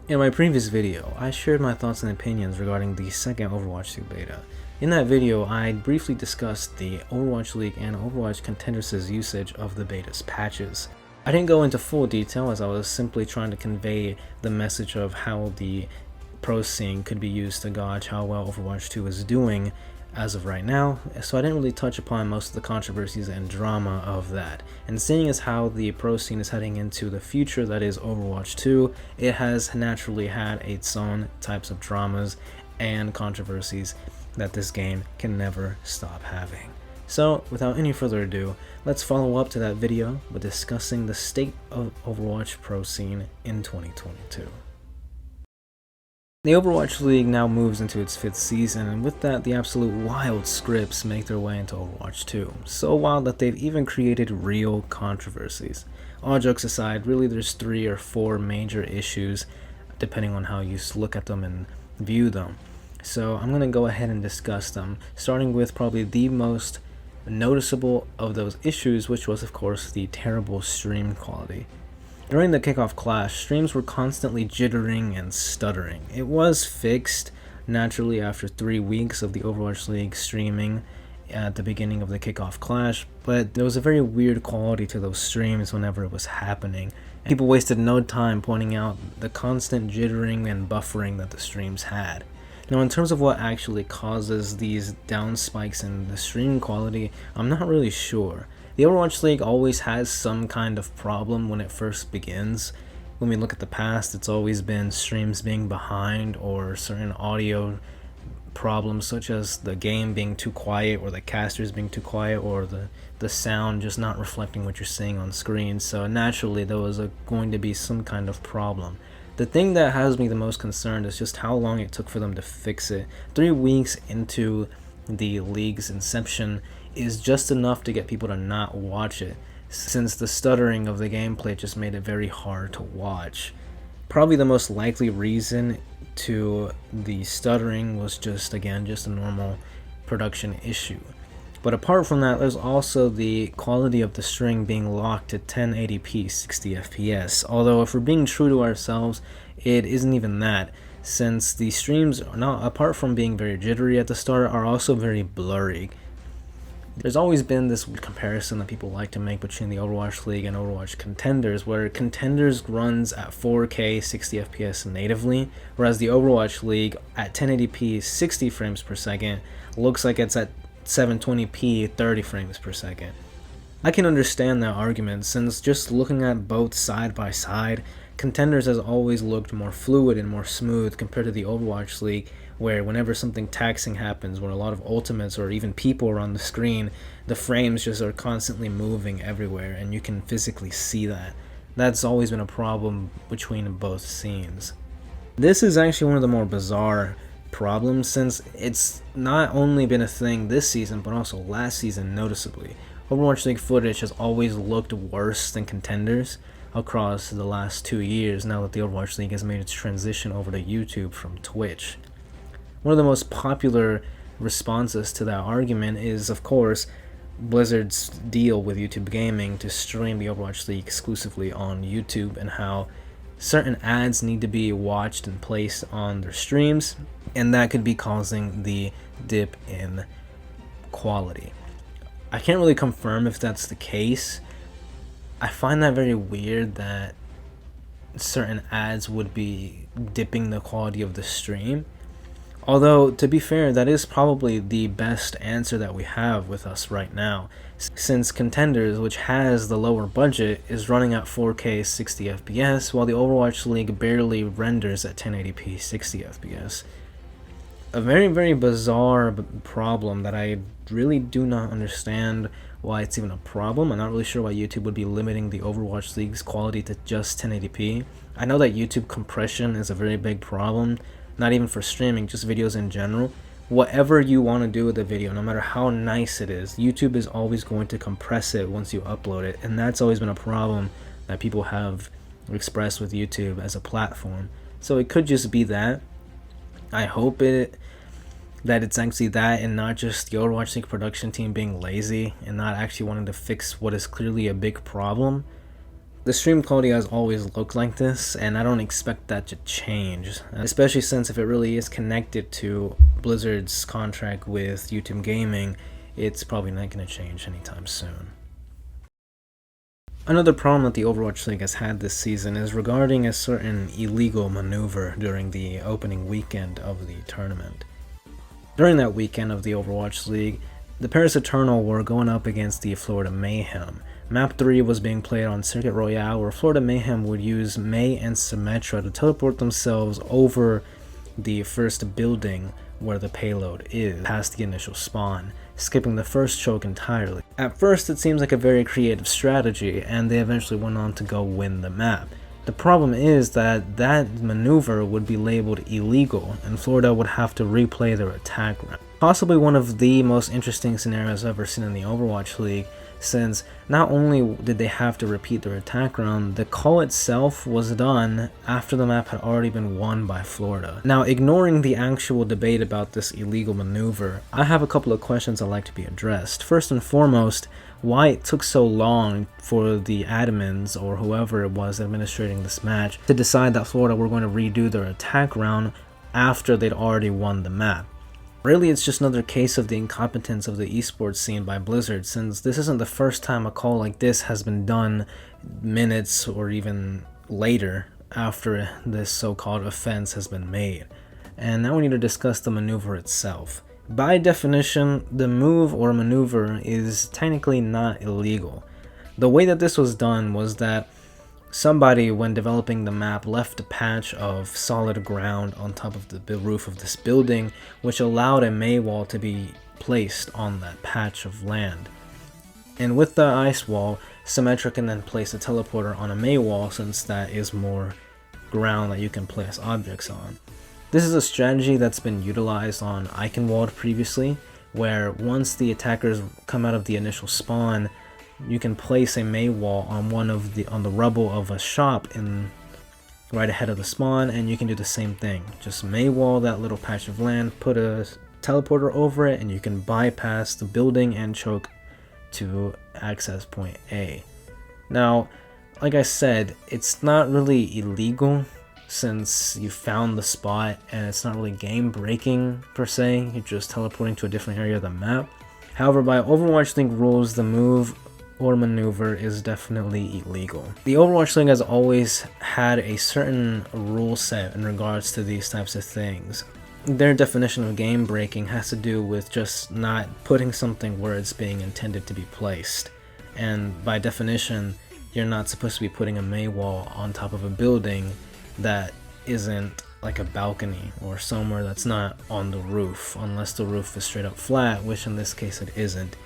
In my previous video, I shared my thoughts and opinions regarding the second Overwatch League beta. In that video, I briefly discussed the Overwatch League and Overwatch Contenders' usage of the beta's patches. I didn't go into full detail as I was simply trying to convey the message of how the pro scene could be used to gauge how well Overwatch 2 is doing as of right now, so I didn't really touch upon most of the controversies and drama of that. And seeing as how the pro scene is heading into the future that is Overwatch 2, it has naturally had its own types of dramas and controversies that this game can never stop having. So without any further ado, let's follow up to that video with discussing the state of Overwatch pro scene in 2022. The Overwatch League now moves into its 5th season, and with that, the absolute wild scripts make their way into Overwatch 2. So wild that they've even created real controversies. All jokes aside, really there's 3 or 4 major issues, depending on how you look at them and view them. So I'm going to go ahead and discuss them, starting with probably the most noticeable of those issues, which was of course the terrible stream quality. During the kickoff clash, streams were constantly jittering and stuttering. It was fixed naturally after 3 weeks of the Overwatch League streaming at the beginning of the kickoff clash, but there was a very weird quality to those streams whenever it was happening. People wasted no time pointing out the constant jittering and buffering that the streams had. Now, in terms of what actually causes these down spikes in the stream quality, I'm not really sure. The Overwatch League always has some kind of problem when it first begins. When we look at the past, it's always been streams being behind or certain audio problems such as the game being too quiet or the casters being too quiet or the sound just not reflecting what you're seeing on screen. So naturally there was going to be some kind of problem. The thing that has me the most concerned is just how long it took for them to fix it. 3 weeks into the league's inception is just enough to get people to not watch it, since the stuttering of the gameplay just made it very hard to watch. Probably the most likely reason to the stuttering was just a normal production issue. But apart from that, there's also the quality of the string being locked to 1080p 60 FPS, although if we're being true to ourselves, it isn't even that, since the streams, apart from being very jittery at the start, are also very blurry. There's always been this comparison that people like to make between the Overwatch League and Overwatch Contenders, where Contenders runs at 4K 60 FPS natively, whereas the Overwatch League at 1080p 60 frames per second looks like it's at 720p 30 frames per second. I can understand that argument, since just looking at both side by side, Contenders has always looked more fluid and more smooth compared to the Overwatch League, where whenever something taxing happens, when a lot of ultimates or even people are on the screen, the frames just are constantly moving everywhere and you can physically see that. That's always been a problem between both scenes. This is actually one of the more bizarre problems, since it's not only been a thing this season but also last season noticeably. Overwatch League footage has always looked worse than Contenders across the last 2 years now that the Overwatch League has made its transition over to YouTube from Twitch. One of the most popular responses to that argument is, of course, Blizzard's deal with YouTube Gaming to stream the Overwatch League exclusively on YouTube, and how certain ads need to be watched and placed on their streams, and that could be causing the dip in quality. I can't really confirm if that's the case. I find that very weird that certain ads would be dipping the quality of the stream. Although, to be fair, that is probably the best answer that we have with us right now, since Contenders, which has the lower budget, is running at 4K 60 FPS, while the Overwatch League barely renders at 1080p 60 FPS. A very, very bizarre problem that I really do not understand why it's even a problem. I'm not really sure why YouTube would be limiting the Overwatch League's quality to just 1080p. I know that YouTube compression is a very big problem, not even for streaming, just videos in general. Whatever you want to do with the video, no matter how nice it is, YouTube is always going to compress it once you upload it, and that's always been a problem that people have expressed with YouTube as a platform. So it could just be that. I hope that it's actually that and not just the Overwatch League production team being lazy and not actually wanting to fix what is clearly a big problem. The stream quality has always looked like this, and I don't expect that to change, especially since if it really is connected to Blizzard's contract with YouTube Gaming, it's probably not going to change anytime soon. Another problem that the Overwatch League has had this season is regarding a certain illegal maneuver during the opening weekend of the tournament. During that weekend of the Overwatch League, the Paris Eternal were going up against the Florida Mayhem. Map 3 was being played on Circuit Royale, where Florida Mayhem would use Mei and Symmetra to teleport themselves over the first building where the payload is, past the initial spawn, skipping the first choke entirely. At first it seems like a very creative strategy, and they eventually went on to go win the map. The problem is that that maneuver would be labeled illegal, and Florida would have to replay their attack round. Possibly one of the most interesting scenarios I've ever seen in the Overwatch League, since not only did they have to repeat their attack round, the call itself was done after the map had already been won by Florida. Now, ignoring the actual debate about this illegal maneuver, I have a couple of questions I'd like to be addressed. First and foremost, why it took so long for the admins, or whoever it was administrating this match, to decide that Florida were going to redo their attack round after they'd already won the map. Really, it's just another case of the incompetence of the esports scene by Blizzard, since this isn't the first time a call like this has been done minutes or even later after this so-called offense has been made. And now we need to discuss the maneuver itself. By definition, the move or maneuver is technically not illegal. The way that this was done was that somebody, when developing the map, left a patch of solid ground on top of the roof of this building, which allowed a Mei wall to be placed on that patch of land. And with the ice wall, Symmetra can then place a teleporter on a Mei wall, since that is more ground that you can place objects on. This is a strategy that's been utilized on Eichenwald previously, where once the attackers come out of the initial spawn, you can place a Mei wall on the rubble of a shop right ahead of the spawn, and you can do the same thing. Just Mei wall that little patch of land, put a teleporter over it, and you can bypass the building and choke to access point A. Now, like I said, it's not really illegal since you found the spot, and it's not really game breaking per se. You're just teleporting to a different area of the map. However, by Overwatch League rules, the move or maneuver is definitely illegal. The Overwatch League has always had a certain rule set in regards to these types of things. Their definition of game breaking has to do with just not putting something where it's being intended to be placed. And by definition, you're not supposed to be putting a Mei wall on top of a building that isn't like a balcony or somewhere that's not on the roof, unless the roof is straight up flat, which in this case it isn't.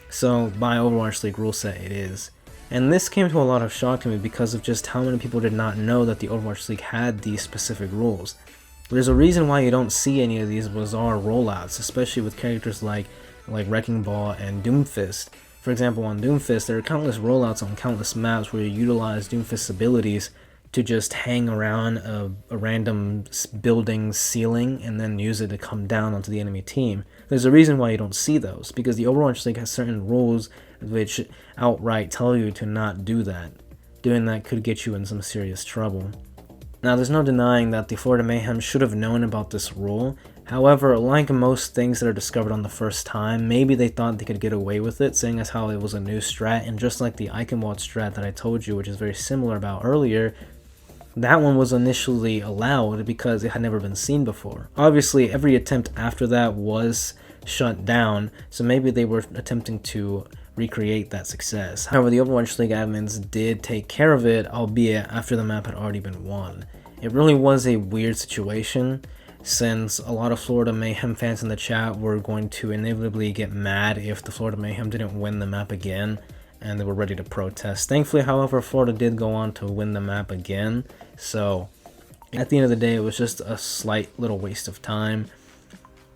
So by Overwatch League rule set it is. And this came to a lot of shock to me because of just how many people did not know that the Overwatch League had these specific rules. There's a reason why you don't see any of these bizarre rollouts, especially with characters like Wrecking Ball and Doomfist. For example, on Doomfist, there are countless rollouts on countless maps where you utilize Doomfist's abilities to just hang around a random building ceiling and then use it to come down onto the enemy team. There's a reason why you don't see those, because the Overwatch League has certain rules which outright tell you to not do that. Doing that could get you in some serious trouble. Now, there's no denying that the Florida Mayhem should have known about this rule. However, like most things that are discovered on the first time, maybe they thought they could get away with it, seeing as how it was a new strat, and just like the Eichenwald strat that I told you, which is very similar about earlier, that one was initially allowed because it had never been seen before. Obviously, every attempt after that was shut down, so maybe they were attempting to recreate that success. However, the Overwatch League admins did take care of it, albeit after the map had already been won. It really was a weird situation, since a lot of Florida Mayhem fans in the chat were going to inevitably get mad if the Florida Mayhem didn't win the map again, and they were ready to protest. Thankfully, however, Florida did go on to win the map again, so at the end of the day, it was just a slight little waste of time.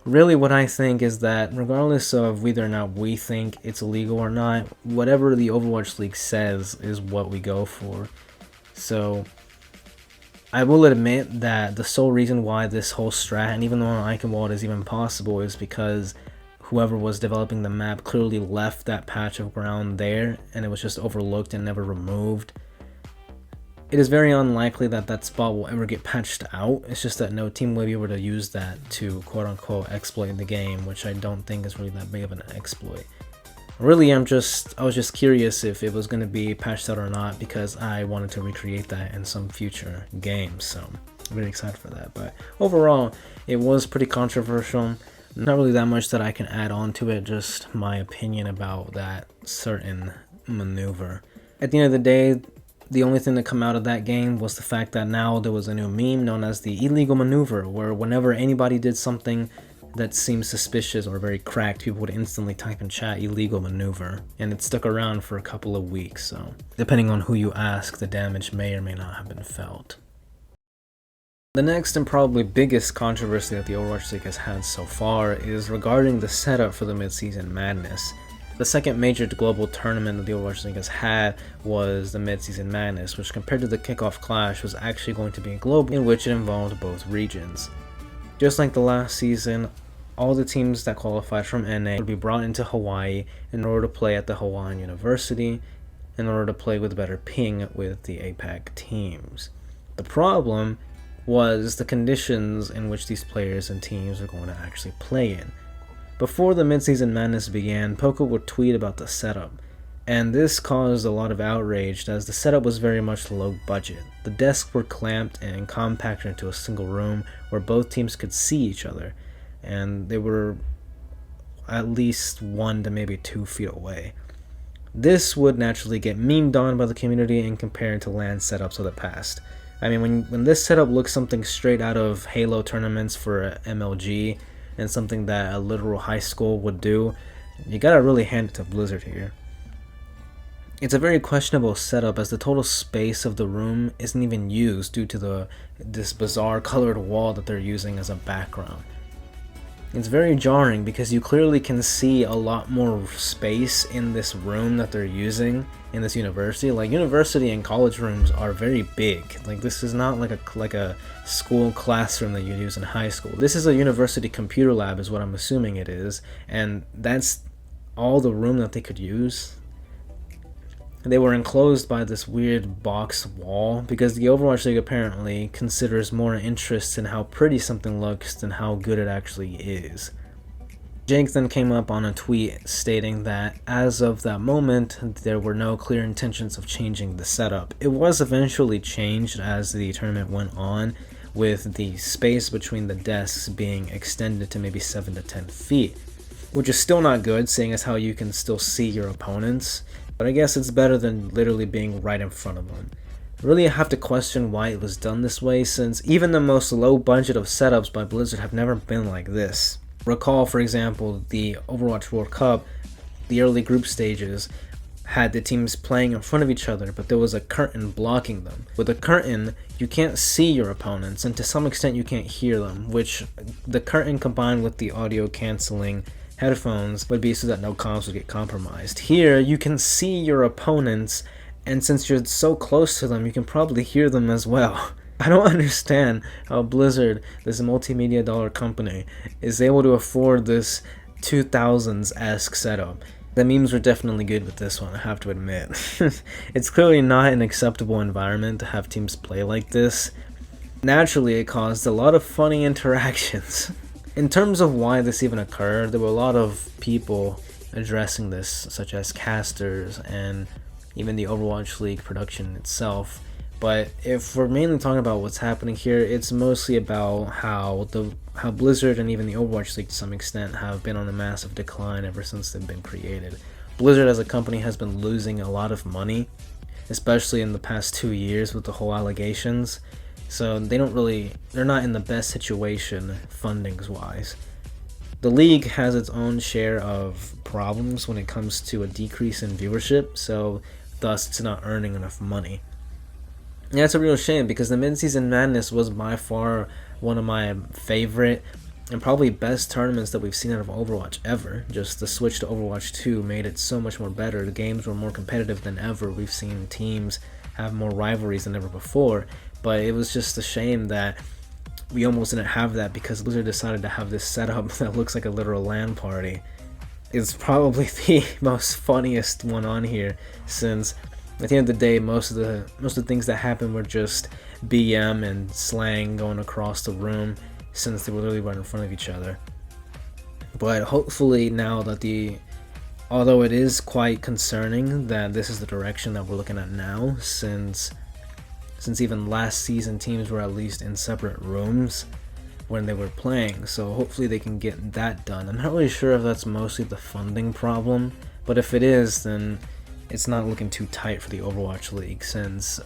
Really, what I think is that regardless of whether or not we think it's illegal or not, whatever the Overwatch League says is what we go for. So I will admit that the sole reason why this whole strat, and even though Eichenwald is even possible, is because whoever was developing the map clearly left that patch of ground there, and it was just overlooked and never removed. It is very unlikely that that spot will ever get patched out. It's just that no team will be able to use that to quote-unquote exploit the game, which I don't think is really that big of an exploit. Really, I was just curious if it was going to be patched out or not, because I wanted to recreate that in some future games, so I'm really excited for that. But overall, it was pretty controversial. Not really that much that I can add on to it, just my opinion about that certain maneuver. At the end of the day, the only thing that come out of that game was the fact that now there was a new meme known as the illegal maneuver, where whenever anybody did something that seemed suspicious or very cracked, people would instantly type in chat illegal maneuver, and it stuck around for a couple of weeks, so depending on who you ask, the damage may or may not have been felt. The next and probably biggest controversy that the Overwatch League has had so far is regarding the setup for the Midseason Madness. The second major global tournament that the Overwatch League has had was the Midseason Madness, which compared to the Kickoff Clash was actually going to be global, in which it involved both regions. Just like the last season, all the teams that qualified from NA would be brought into Hawaii in order to play at the Hawaiian University, in order to play with better ping with the APAC teams. The problem was the conditions in which these players and teams are going to actually play in. Before the Midseason Madness began, Poco would tweet about the setup, and this caused a lot of outrage as the setup was very much low budget. The desks were clamped and compacted into a single room where both teams could see each other, and they were at least 1 to maybe 2 feet away. This would naturally get memed on by the community and compared to LAN setups of the past. I mean, when this setup looks something straight out of Halo tournaments for MLG, and something that a literal high school would do, you gotta really hand it to Blizzard here. It's a very questionable setup, as the total space of the room isn't even used due to this bizarre colored wall that they're using as a background. It's very jarring because you clearly can see a lot more space in this room that they're using in this university. Like, university and college rooms are very big. Like, this is not like a school classroom that you use in high school. This is a university computer lab is what I'm assuming it is, and that's all the room that they could use. They were enclosed by this weird box wall because the Overwatch League apparently considers more interest in how pretty something looks than how good it actually is. Jake then came up on a tweet stating that as of that moment, there were no clear intentions of changing the setup. It was eventually changed as the tournament went on, with the space between the desks being extended to maybe 7 to 10 feet, which is still not good, seeing as how you can still see your opponents. But I guess it's better than literally being right in front of them. Really, I have to question why it was done this way, since even the most low budget of setups by Blizzard have never been like this. Recall, for example, the Overwatch World Cup, the early group stages had the teams playing in front of each other, but there was a curtain blocking them. With a curtain, you can't see your opponents, and to some extent you can't hear them, which the curtain combined with the audio canceling headphones would be so that no comms would get compromised. Here, you can see your opponents, and since you're so close to them, you can probably hear them as well. I don't understand how Blizzard, this multi-million dollar company, is able to afford this 2000s-esque setup. The memes were definitely good with this one, I have to admit. It's clearly not an acceptable environment to have teams play like this. Naturally, it caused a lot of funny interactions. In terms of why this even occurred, there were a lot of people addressing this, such as casters and even the Overwatch League production itself. But if we're mainly talking about what's happening here, it's mostly about how Blizzard and even the Overwatch League to some extent have been on a massive decline ever since they've been created. Blizzard as a company has been losing a lot of money, especially in the past 2 years with the whole allegations. So they're not in the best situation fundings wise. The league has its own share of problems when it comes to a decrease in viewership, so thus it's not earning enough money. And that's a real shame because the Midseason Madness was by far one of my favorite and probably best tournaments that we've seen out of Overwatch ever. Just the switch to Overwatch 2 made it so much more better. The games were more competitive than ever. We've seen teams have more rivalries than ever before. But it was just a shame that we almost didn't have that because Blizzard decided to have this setup that looks like a literal LAN party. It's probably the most funniest one on here, since At the end of the day, most of the things that happened were just BM and slang going across the room, since they were literally right in front of each other. But hopefully now that although it is quite concerning that this is the direction that we're looking at now, since even last season teams were at least in separate rooms when they were playing, so hopefully they can get that done. I'm not really sure if that's mostly the funding problem, but if it is, then it's not looking too tight for the Overwatch League, since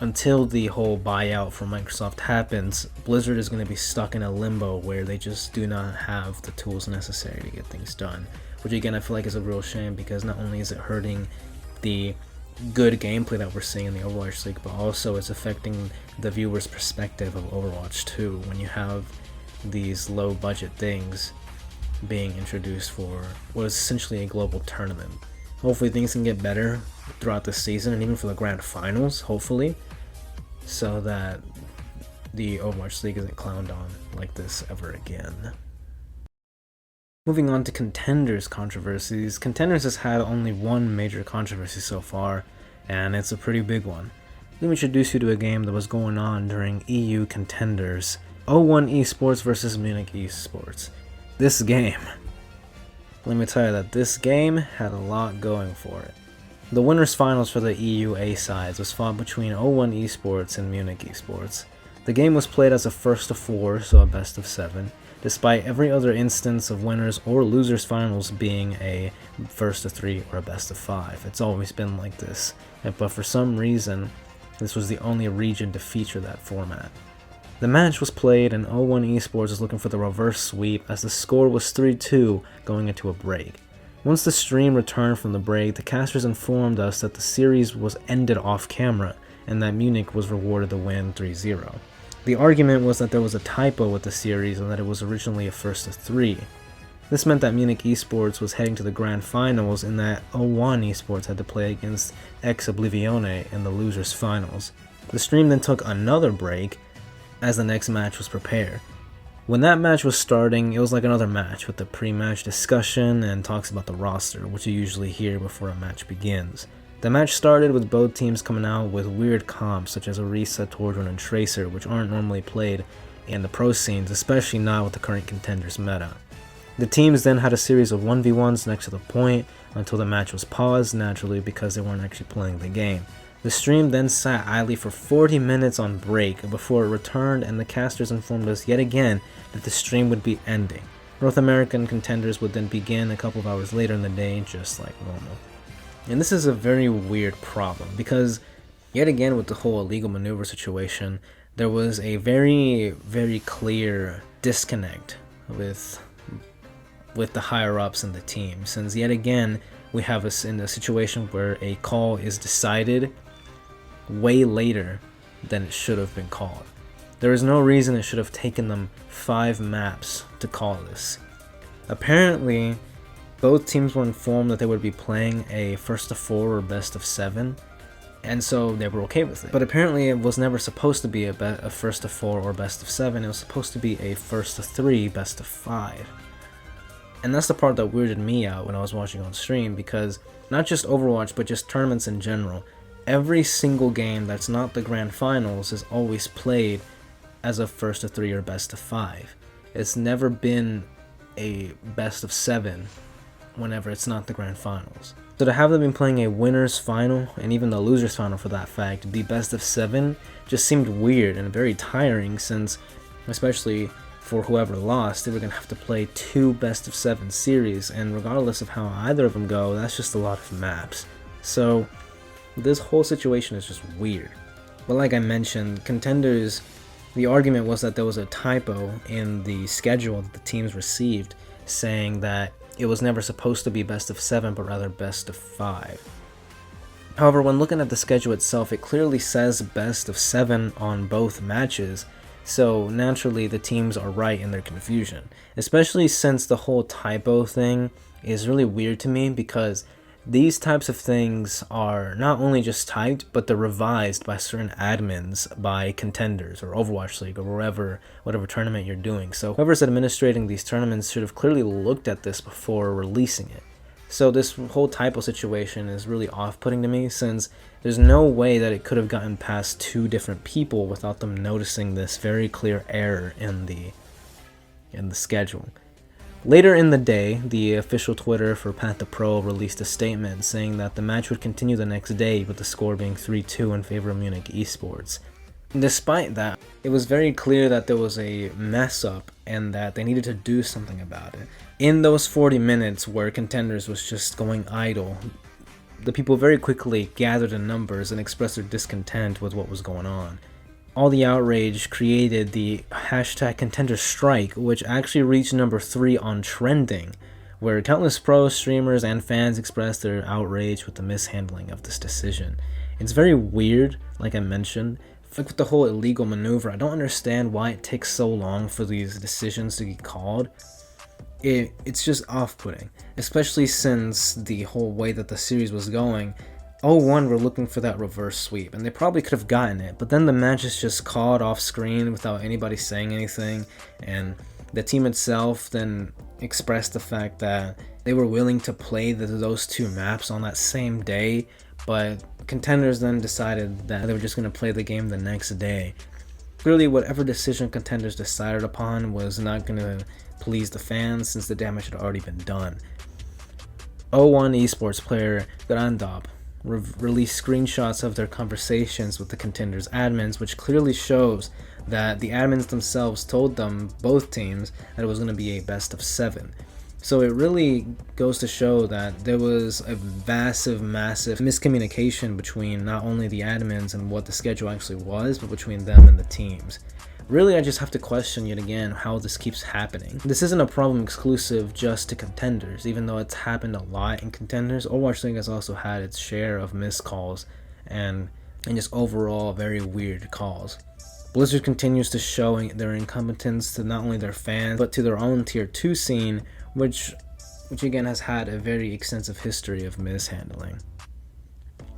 until the whole buyout from Microsoft happens, Blizzard is going to be stuck in a limbo where they just do not have the tools necessary to get things done, which again I feel like is a real shame, because not only is it hurting the good gameplay that we're seeing in the Overwatch League, but also it's affecting the viewer's perspective of Overwatch 2 when you have these low budget things being introduced for what is essentially a global tournament. Hopefully things can get better throughout the season and even for the grand finals, hopefully, so that the Overwatch League isn't clowned on like this ever again. Moving on to Contenders controversies. Contenders has had only one major controversy so far, and it's a pretty big one. Let me introduce you to a game that was going on during EU Contenders. Overwatch Esports versus Munich Esports. This game, let me tell you that this game had a lot going for it. The winners finals for the EU A sides was fought between Overwatch Esports and Munich Esports. The game was played as a first of 4, so a best of 7. Despite every other instance of winners or losers finals being a first of 3 or a best of 5. It's always been like this, but for some reason, this was the only region to feature that format. The match was played and Overwatch Esports was looking for the reverse sweep as the score was 3-2 going into a break. Once the stream returned from the break, the casters informed us that the series was ended off camera and that Munich was rewarded the win 3-0. The argument was that there was a typo with the series and that it was originally a first of 3. This meant that Munich Esports was heading to the grand finals and that Overwatch Esports had to play against Ex Oblivione in the losers finals. The stream then took another break as the next match was prepared. When that match was starting, it was like another match with the pre-match discussion and talks about the roster, which you usually hear before a match begins. The match started with both teams coming out with weird comps such as Orisa, Tordrant, and Tracer, which aren't normally played in the pro scenes, especially not with the current Contenders meta. The teams then had a series of 1v1s next to the point until the match was paused, naturally because they weren't actually playing the game. The stream then sat idly for 40 minutes on break before it returned, and the casters informed us yet again that the stream would be ending. North American Contenders would then begin a couple of hours later in the day, just like normal. And this is a very weird problem, because yet again with the whole illegal maneuver situation, there was a very, very clear disconnect with the higher-ups in the team, since yet again we have us in a situation where a call is decided way later than it should have been called. There is no reason it should have taken them 5 maps to call this. Apparently, both teams were informed that they would be playing a first of 4 or best of 7, and so they were okay with it. But apparently it was never supposed to be a first of 4 or best of 7, it was supposed to be a first of 3, best of 5. And that's the part that weirded me out when I was watching on stream, because not just Overwatch, but just tournaments in general, every single game that's not the grand finals is always played as a first of 3 or best of 5. It's never been a best of 7 whenever it's not the grand finals. So to have them been playing a winner's final, and even the loser's final for that fact, be best of 7, just seemed weird and very tiring, since, especially for whoever lost, they were going to have to play 2 best of 7 series, and regardless of how either of them go, that's just a lot of maps. So this whole situation is just weird. But like I mentioned, Contenders, the argument was that there was a typo in the schedule that the teams received, saying that it was never supposed to be best of 7, but rather best of 5. However, when looking at the schedule itself, it clearly says best of 7 on both matches, so naturally the teams are right in their confusion. Especially since the whole typo thing is really weird to me, because these types of things are not only just typed, but they're revised by certain admins by Contenders or Overwatch League or whatever tournament you're doing. So whoever's administrating these tournaments should have clearly looked at this before releasing it. So this whole typo situation is really off-putting to me, since There's no way that it could have gotten past 2 different people without them noticing this very clear error in the schedule. Later in the day, the official Twitter for Path to Pro released a statement saying that the match would continue the next day, with the score being 3-2 in favor of Munich Esports. Despite that, it was very clear that there was a mess up and that they needed to do something about it. In those 40 minutes where Contenders was just going idle, the people very quickly gathered in numbers and expressed their discontent with what was going on. All the outrage created the hashtag Contender Strike, which actually reached number 3 on trending, where countless pro streamers and fans expressed their outrage with the mishandling of this decision. It's very weird, like I mentioned. Like with the whole illegal maneuver, I don't understand why it takes so long for these decisions to get called. It's just off-putting, especially since the whole way that the series was going. 0-1 were looking for that reverse sweep, and they probably could have gotten it, but then the match is just called off screen without anybody saying anything, and the team itself then expressed the fact that they were willing to play those 2 maps on that same day, but Contenders then decided that they were just going to play the game the next day. Clearly, whatever decision Contenders decided upon was not going to please the fans, since the damage had already been done. 0-1 Esports player Grandop released screenshots of their conversations with the Contenders admins, which clearly shows that the admins themselves told them, both teams, that it was going to be a best of 7. So it really goes to show that there was a massive miscommunication between not only the admins and what the schedule actually was, but between them and the teams. Really, I just have to question yet again how this keeps happening. This isn't a problem exclusive just to Contenders, even though it's happened a lot in Contenders. Overwatch League has also had its share of missed calls and just overall very weird calls. Blizzard continues to show their incompetence to not only their fans, but to their own tier 2 scene, which again has had a very extensive history of mishandling.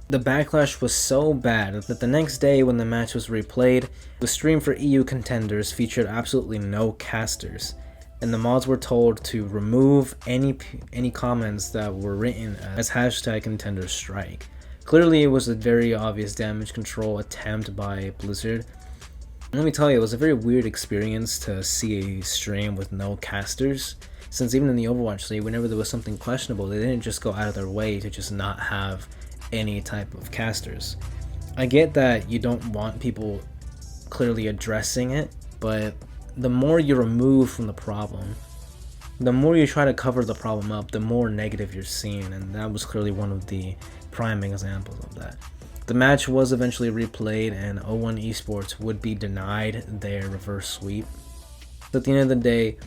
The backlash was so bad that the next day when the match was replayed, the stream for EU Contenders featured absolutely no casters, and the mods were told to remove any comments that were written as hashtag Contender Strike. Clearly it was a very obvious damage control attempt by Blizzard. Let me tell you, it was a very weird experience to see a stream with no casters, since even in the Overwatch League, whenever there was something questionable, they didn't just go out of their way to just not have any type of casters. I get that you don't want people clearly addressing it, but the more you remove from the problem, the more you try to cover the problem up, the more negative you're seeing, and that was clearly one of the prime examples of that. The match was eventually replayed, and 0-1 Esports would be denied their reverse sweep. But at the end of the day,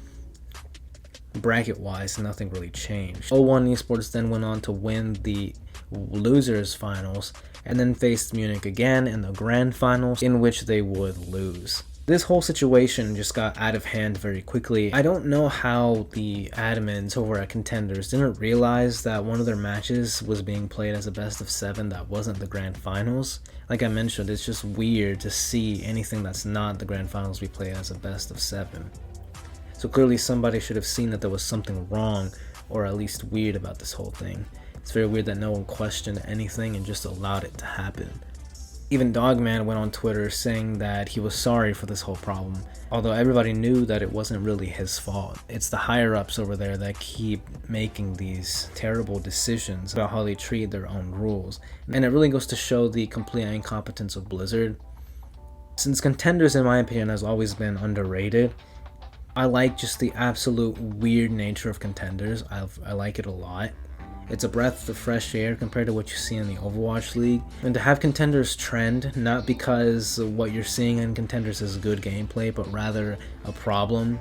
bracket-wise, nothing really changed. 0-1 Esports then went on to win the losers finals, and then faced Munich again in the grand finals, in which they would lose. This whole situation just got out of hand very quickly. I don't know how the admins over at Contenders didn't realize that one of their matches was being played as a best of 7 that wasn't the grand finals. Like I mentioned, it's just weird to see anything that's not the grand finals be played as a best of 7. So clearly somebody should have seen that there was something wrong, or at least weird, about this whole thing. It's very weird that no one questioned anything and just allowed it to happen. Even Dogman went on Twitter saying that he was sorry for this whole problem, although everybody knew that it wasn't really his fault. It's the higher-ups over there that keep making these terrible decisions about how they treat their own rules, and it really goes to show the complete incompetence of Blizzard. Since Contenders, in my opinion, has always been underrated, I like just the absolute weird nature of Contenders. I like it a lot. It's a breath of fresh air compared to what you see in the Overwatch League. And to have Contenders trend, not because what you're seeing in Contenders is good gameplay, but rather a problem,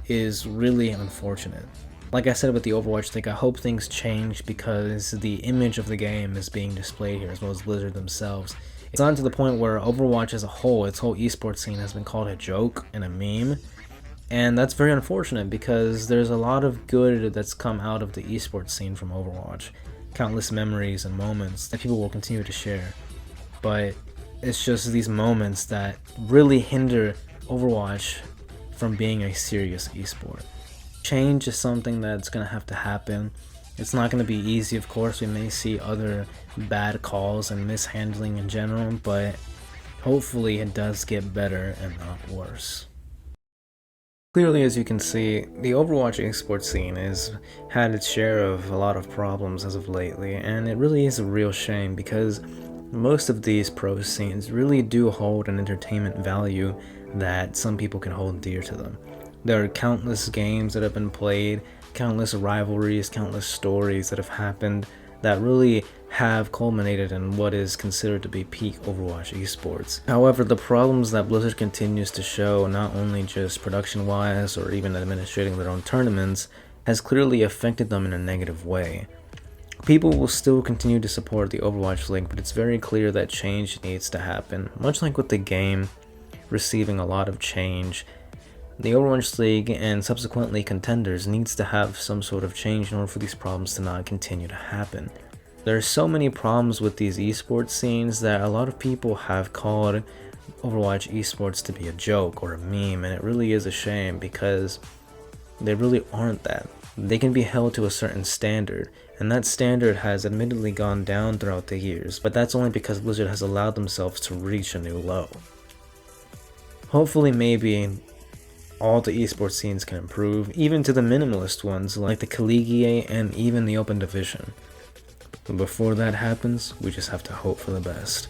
is really unfortunate. Like I said with the Overwatch League, I hope things change because the image of the game is being displayed here, as well as Blizzard themselves. It's gotten to the point where Overwatch as a whole, its whole esports scene, has been called a joke and a meme. And that's very unfortunate because there's a lot of good that's come out of the esports scene from Overwatch. Countless memories and moments that people will continue to share. But it's just these moments that really hinder Overwatch from being a serious esport. Change is something that's going to have to happen. It's not going to be easy, of course. We may see other bad calls and mishandling in general, but hopefully it does get better and not worse. Clearly, as you can see, the Overwatch esports scene has had its share of a lot of problems as of lately, and it really is a real shame because most of these pro scenes really do hold an entertainment value that some people can hold dear to them. There are countless games that have been played, countless rivalries, countless stories that have happened that really have culminated in what is considered to be peak Overwatch esports. However, the problems that Blizzard continues to show, not only just production-wise or even administrating their own tournaments, has clearly affected them in a negative way. People will still continue to support the Overwatch League, but it's very clear that change needs to happen. Much like with the game receiving a lot of change, the Overwatch League and subsequently Contenders needs to have some sort of change in order for these problems to not continue to happen. There are so many problems with these esports scenes that a lot of people have called Overwatch esports to be a joke or a meme, and it really is a shame because they really aren't that. They can be held to a certain standard, and that standard has admittedly gone down throughout the years, but that's only because Blizzard has allowed themselves to reach a new low. Hopefully, maybe all the esports scenes can improve, even to the minimalist ones like the Collegiate and even the Open Division. But before that happens, we just have to hope for the best.